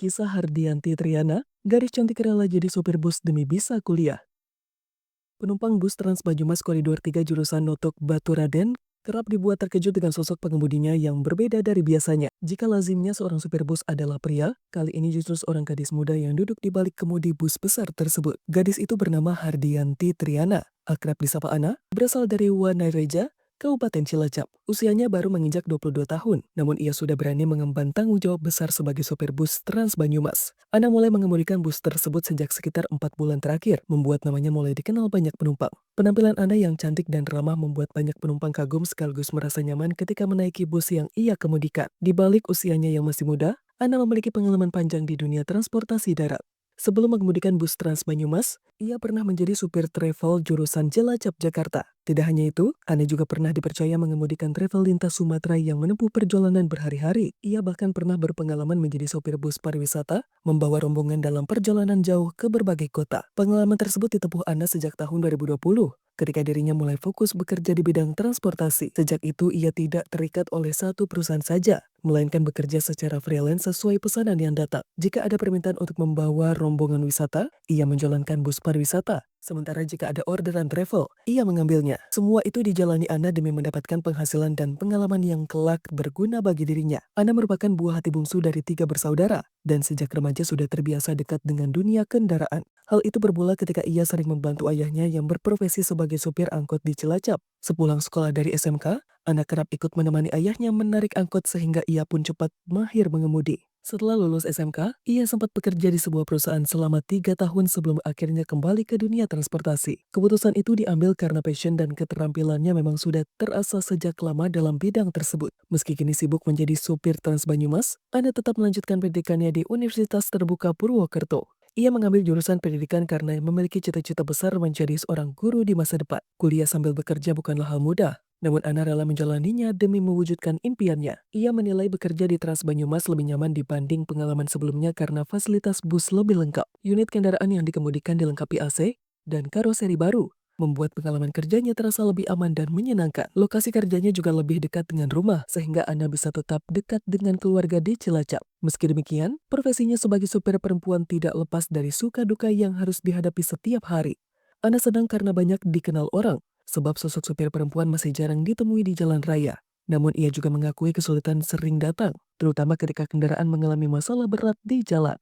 Kisah Hardianti Triana, gadis cantik rela jadi sopir bus demi bisa kuliah. Penumpang bus Trans Banyumas Koridor 3 jurusan Notok Baturaden kerap dibuat terkejut dengan sosok pengemudinya yang berbeda dari biasanya. Jika lazimnya seorang supir bus adalah pria, kali ini justru seorang gadis muda yang duduk di balik kemudi bus besar tersebut. Gadis itu bernama Hardianti Triana, akrab disapa Ana, berasal dari Wanareja, Kabupaten Cilacap. Usianya baru menginjak 22 tahun, namun ia sudah berani mengemban tanggung jawab besar sebagai sopir bus Trans Banyumas. Ana mulai mengemudikan bus tersebut sejak sekitar 4 bulan terakhir, membuat namanya mulai dikenal banyak penumpang. Penampilan Ana yang cantik dan ramah membuat banyak penumpang kagum sekaligus merasa nyaman ketika menaiki bus yang ia kemudikan. Di balik usianya yang masih muda, Ana memiliki pengalaman panjang di dunia transportasi darat. Sebelum mengemudikan bus Trans Banyumas, ia pernah menjadi supir travel jurusan Cilacap, Jakarta. Tidak hanya itu, Ana juga pernah dipercaya mengemudikan travel lintas Sumatera yang menempuh perjalanan berhari-hari. Ia bahkan pernah berpengalaman menjadi sopir bus pariwisata, membawa rombongan dalam perjalanan jauh ke berbagai kota. Pengalaman tersebut ditempuh Ana sejak tahun 2020, ketika dirinya mulai fokus bekerja di bidang transportasi. Sejak itu, ia tidak terikat oleh satu perusahaan saja, melainkan bekerja secara freelance sesuai pesanan yang datang. Jika ada permintaan untuk membawa rombongan wisata, ia menjalankan bus pariwisata. Sementara jika ada orderan travel, ia mengambilnya. Semua itu dijalani Ana demi mendapatkan penghasilan dan pengalaman yang kelak berguna bagi dirinya. Ana merupakan buah hati bungsu dari 3 bersaudara, dan sejak remaja sudah terbiasa dekat dengan dunia kendaraan. Hal itu bermula ketika ia sering membantu ayahnya yang berprofesi sebagai supir angkot di Cilacap. Sepulang sekolah dari SMK, Ana kerap ikut menemani ayahnya menarik angkot sehingga ia pun cepat mahir mengemudi. Setelah lulus SMK, ia sempat bekerja di sebuah perusahaan selama 3 tahun sebelum akhirnya kembali ke dunia transportasi. Keputusan itu diambil karena passion dan keterampilannya memang sudah terasa sejak lama dalam bidang tersebut. Meski kini sibuk menjadi supir Trans Banyumas, Ana tetap melanjutkan pendidikannya di Universitas Terbuka Purwokerto. Ia mengambil jurusan pendidikan karena memiliki cita-cita besar menjadi seorang guru di masa depan. Kuliah sambil bekerja bukanlah hal mudah, namun Ana rela menjalaninya demi mewujudkan impiannya. Ia menilai bekerja di Trans Banyumas lebih nyaman dibanding pengalaman sebelumnya karena fasilitas bus lebih lengkap. Unit kendaraan yang dikemudikan dilengkapi AC dan karoseri baru, membuat pengalaman kerjanya terasa lebih aman dan menyenangkan. Lokasi kerjanya juga lebih dekat dengan rumah, sehingga Ana bisa tetap dekat dengan keluarga di Cilacap. Meski demikian, profesinya sebagai supir perempuan tidak lepas dari suka duka yang harus dihadapi setiap hari. Ana senang karena banyak dikenal orang, sebab sosok supir perempuan masih jarang ditemui di jalan raya. Namun ia juga mengakui kesulitan sering datang, terutama ketika kendaraan mengalami masalah berat di jalan.